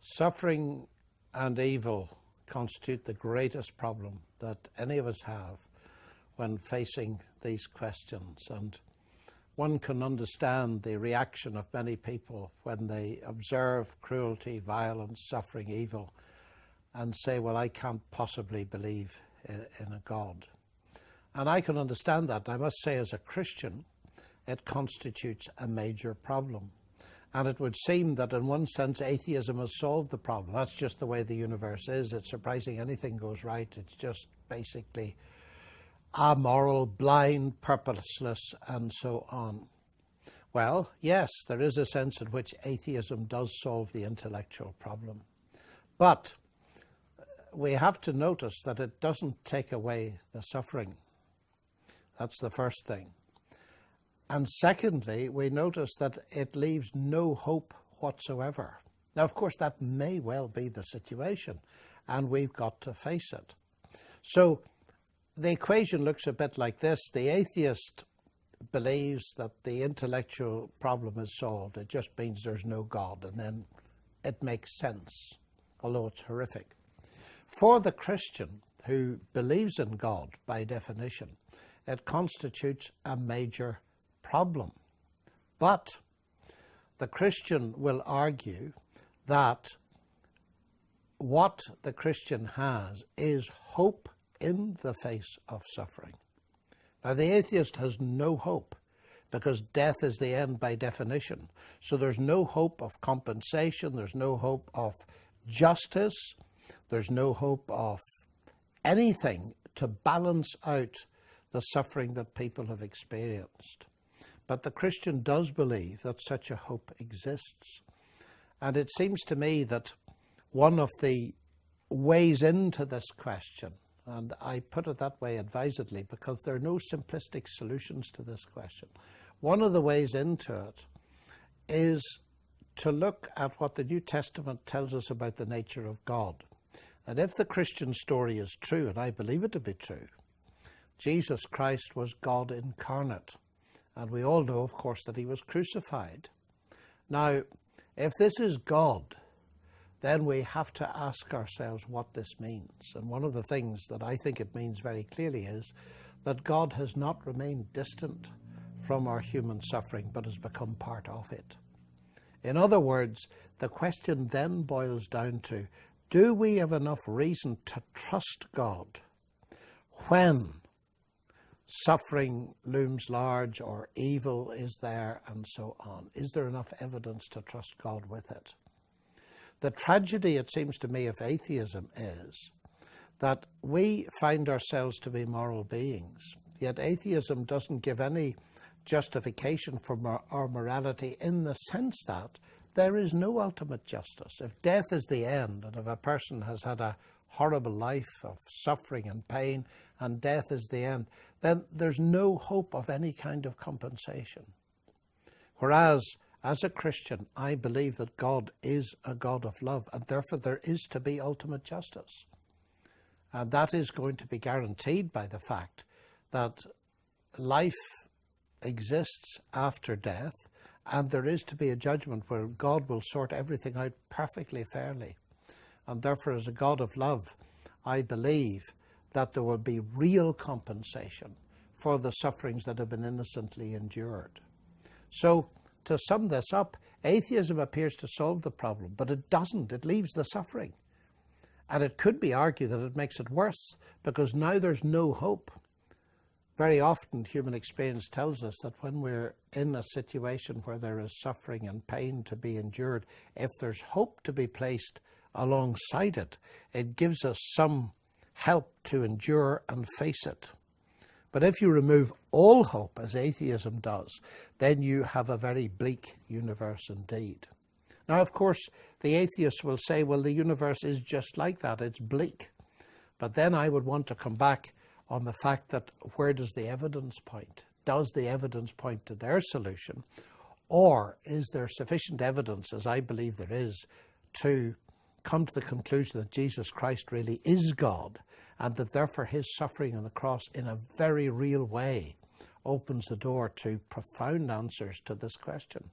Suffering and evil constitute the greatest problem that any of us have when facing these questions. And one can understand the reaction of many people when they observe cruelty, violence, suffering, evil, and say, well, I can't possibly believe in a God. And I can understand that. I must say, as a Christian, it constitutes a major problem. And it would seem that in one sense atheism has solved the problem. That's just the way the universe is. It's surprising anything goes right. It's just basically amoral, blind, purposeless, and so on. Well, yes, there is a sense in which atheism does solve the intellectual problem. But we have to notice that it doesn't take away the suffering. That's the first thing. And secondly, we notice that it leaves no hope whatsoever. Now, of course, that may well be the situation, and we've got to face it. So the equation looks a bit like this. The atheist believes that the intellectual problem is solved. It just means there's no God, and then it makes sense, although it's horrific. For the Christian who believes in God, by definition, it constitutes a major problem. But the Christian will argue that what the Christian has is hope in the face of suffering. Now, the atheist has no hope because death is the end by definition. So there's no hope of compensation, there's no hope of justice, there's no hope of anything to balance out the suffering that people have experienced. But the Christian does believe that such a hope exists. And it seems to me that one of the ways into this question, and I put it that way advisedly because there are no simplistic solutions to this question. One of the ways into it is to look at what the New Testament tells us about the nature of God. And if the Christian story is true, and I believe it to be true, Jesus Christ was God incarnate. And we all know, of course, that he was crucified. Now, if this is God, then we have to ask ourselves what this means. And one of the things that I think it means very clearly is that God has not remained distant from our human suffering, but has become part of it. In other words, the question then boils down to, do we have enough reason to trust God when suffering looms large or evil is there and so on? Is there enough evidence to trust God with it? The tragedy, it seems to me, of atheism is that we find ourselves to be moral beings, yet atheism doesn't give any justification for our morality in the sense that there is no ultimate justice. If death is the end, and if a person has had a horrible life of suffering and pain, and death is the end, then there's no hope of any kind of compensation. Whereas, as a Christian, I believe that God is a God of love, and therefore there is to be ultimate justice. And that is going to be guaranteed by the fact that life exists after death, and there is to be a judgment where God will sort everything out perfectly fairly. And therefore, as a God of love, I believe that there will be real compensation for the sufferings that have been innocently endured. So, to sum this up, atheism appears to solve the problem, but it doesn't. It leaves the suffering. And it could be argued that it makes it worse, because now there's no hope. Very often human experience tells us that when we're in a situation where there is suffering and pain to be endured, if there's hope to be placed alongside it, it gives us some help to endure and face it. But if you remove all hope, as atheism does, then you have a very bleak universe indeed. Now, of course, the atheist will say, well, the universe is just like that, it's bleak. But then I would want to come back on the fact that where does the evidence point? Does the evidence point to their solution? Or is there sufficient evidence, as I believe there is, to come to the conclusion that Jesus Christ really is God, and that therefore his suffering on the cross in a very real way opens the door to profound answers to this question?